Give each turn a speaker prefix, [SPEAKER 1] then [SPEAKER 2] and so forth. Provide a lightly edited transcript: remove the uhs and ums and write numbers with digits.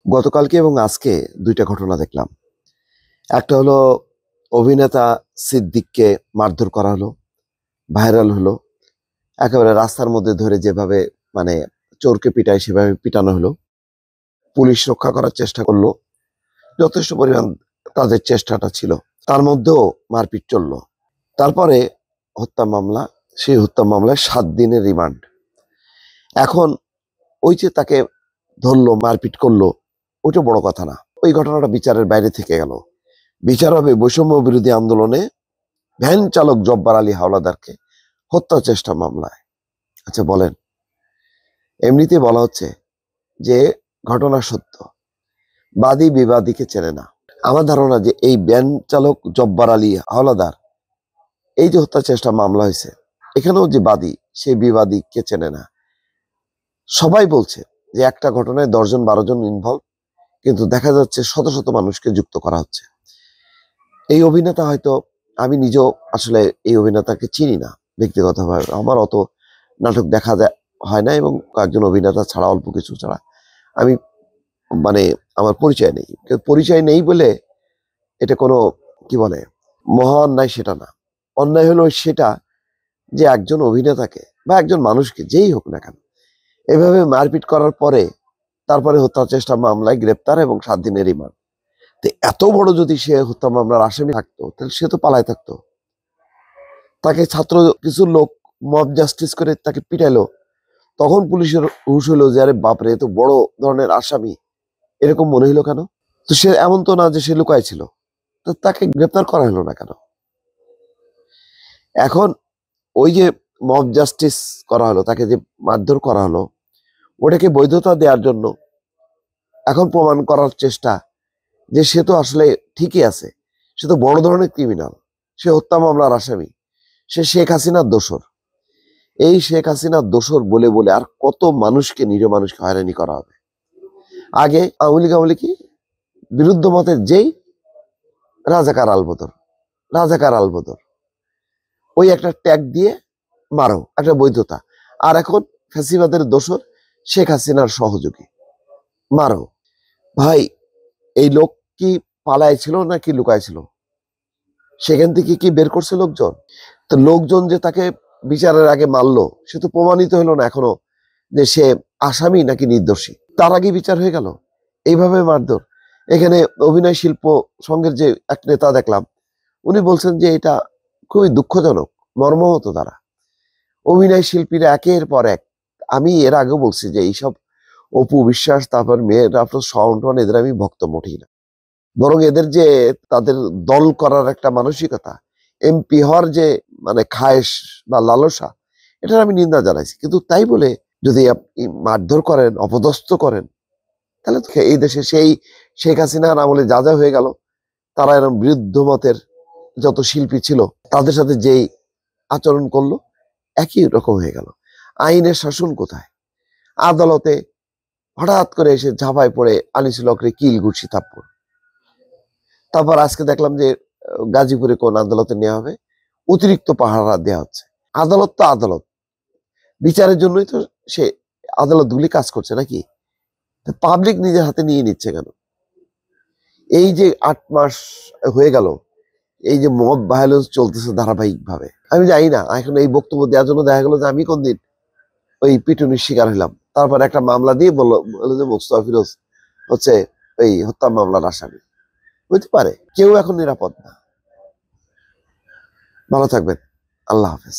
[SPEAKER 1] গতকালকে এবং আজকে দুইটা ঘটনা দেখলাম। একটা হলো অভিনেতা সিদ্দিককে মারধর করা হলো, ভাইরাল হলো। একেবারে রাস্তার মধ্যে ধরে যেভাবে মানে চোরকে পিটায় সেভাবে পিটানো হলো। পুলিশ রক্ষা করার চেষ্টা করলো, যথেষ্ট পরিমাণ তাদের চেষ্টাটা ছিল। তার মধ্যেও মারপিট চললো। তারপরে হত্যা মামলা, সেই হত্যা মামলায় 7 দিনের রিমান্ড। এখন ওই যে তাকে ধরলো, মারপিট করলো, ওইটা বড় কথা না। ওই ঘটনাটা বিচারের বাইরে থেকে গেল। বিচার হবে বৈষম্য বিরোধী আন্দোলনে ভ্যান চালক জব্বার আলী হাওলাদারকে হত্যা চেষ্টা মামলায়। আচ্ছা বলেন, এমনিতে বলা হচ্ছে যে ঘটনা সত্য, বাদী বিবাদীকে চেনে না। আমার ধারণা যে এই ভ্যান চালক জব্বার আলী হাওলাদার, এই যে হত্যা চেষ্টা মামলা হয়েছে, এখানেও যে বাদী সেই বিবাদীকে চেনে না। সবাই বলছে যে একটা ঘটনায় 10 জন 12 জন ইনভলভ, কিন্তু দেখা যাচ্ছে শত শত মানুষকে যুক্ত করা হচ্ছে। এই অভিনেতা হয়তো, আমি নিজেও আসলে এই অভিনেতাকে চিনি না ব্যক্তিগতভাবে, আমার অত নাটক দেখা হয় না, এবং কয়েকজন অভিনেতা ছাড়া, অল্প কিছু ছাড়া আমি মানে আমার পরিচয় নেই। পরিচয় নেই বলে এটা কোনো কি বলে মহা অন্যায় সেটা না। অন্যায় হলো সেটা যে একজন অভিনেতাকে বা একজন মানুষকে, যেই হোক না কেন, এভাবে মারপিট করার পরে তারপরে হত্যা চেষ্টা মামলায় গ্রেপ্তার এবং 7 দিনের রিমান্ড। তো এত বড় যদি সে হত্যা মামলার আসামি থাকতো, তাহলে সে তো পালায় থাকতো। তাকে ছাত্র কিছু লোক মব জাস্টিস করে তাকে পিটাইলো, তখন পুলিশের হুশ হলো যে আরে বাপরে, এত বড় ধরনের আসামি, এরকম মনে হলো কেন? তো সে এমন তো না যে সে লুকায় ছিল, তো তাকে গ্রেপ্তার করা হলো না কেন? এখন ওই যে মব জাস্টিস করা হলো, তাকে যে মারধর করা হলো, ওটাকে বৈধতা দেওয়ার জন্য এখন প্রমাণ করার চেষ্টা যে সে তো আসলে ঠিকই আছে, সে তো বড় ধরনের ক্রিমিনাল, সে হত্যা মামলার আসামি, সে শেখ হাসিনার দোসর। এই শেখ হাসিনার দোসর বলে বলে আর কত মানুষকে, নিরীহ মানুষকে হয়রানি করা হবে। আগে আওয়ামী লীগ কি বিরুদ্ধ মতের যেই রাজাকার আলবদর, রাজাকার আলবদর, ওই একটা ট্যাগ দিয়ে মারো, একটা বৈধতা। আর এখন ফ্যাসিবাদের দোসর, শেখ হাসিনার সহযোগী, মারো। ভাই, এই লোক কি পালায় ছিল নাকি লুকায় ছিল? সেখান থেকে কি বের করছে লোকজন? তো লোকজন যে তাকে বিচারের আগে মারলো, সে তো প্রমাণিত হলো না এখনো যে সে আসামি নাকি নির্দোষী। তার আগে বিচার হয়ে গেল এইভাবে মারধর। এখানে অভিনয় শিল্প সংঘের যে এক নেতা দেখলাম, উনি বলছেন যে এটা খুবই দুঃখজনক, মর্মাহত তারা অভিনয় শিল্পীরা একের পর এক। আমি এর আগেও বলছি যে এইসব অপু বিশ্বাস, তারপর মেয়েরা, শাওন, এদের আমি ভক্ত মোটেই না। বরং এদের যে তাদের দল করার একটা মানসিকতা, এমপি হওয়ার যে মানে খায়েশ বা লালসা, এটার আমি নিন্দা জানাইছি। কিন্তু তাই বলে যদি আপনি মারধর করেন, অপদস্থ করেন, তাহলে তো এই দেশে সেই শেখ হাসিনার আমলে যা যা হয়ে গেল, তারা এরকম বিরুদ্ধ মতের যত শিল্পী ছিল তাদের সাথে যেই আচরণ করলো, একই রকম হয়ে গেল। আইনের শাসন কোথায়? আদালতে হঠাৎ করে এসে ঝাঁপায় পড়ে আনিসুল হকরে কিল ঘুষি থাপ্পড়। তারপর আজকে দেখলাম যে গাজীপুরে কোন আদালতে নেওয়া হবে, অতিরিক্ত পাহারা দেওয়া হচ্ছে। আদালত তো আদালত, বিচারের জন্যই তো সে আদালতগুলি কাজ করছে নাকি? পাবলিক নিজের হাতে নিয়ে নিচ্ছে কেন? এই যে 8 মাস হয়ে গেল, এই যে মব ভায়োলেন্স চলতেছে ধারাবাহিক ভাবে, আমি জানি না এখন এই বক্তব্য দেওয়ার জন্য দেখা গেল যে আমি কোন দিন ওই পিটুনির শিকার হইলাম। তারপর একটা মামলা দিয়ে বললো যে মোস্তফা ফিরোজ হচ্ছে এই হত্যা মামলার আসামি। হইতে পারে, কেউ এখন নিরাপদ না। ভালো থাকবেন, আল্লাহ হাফেজ।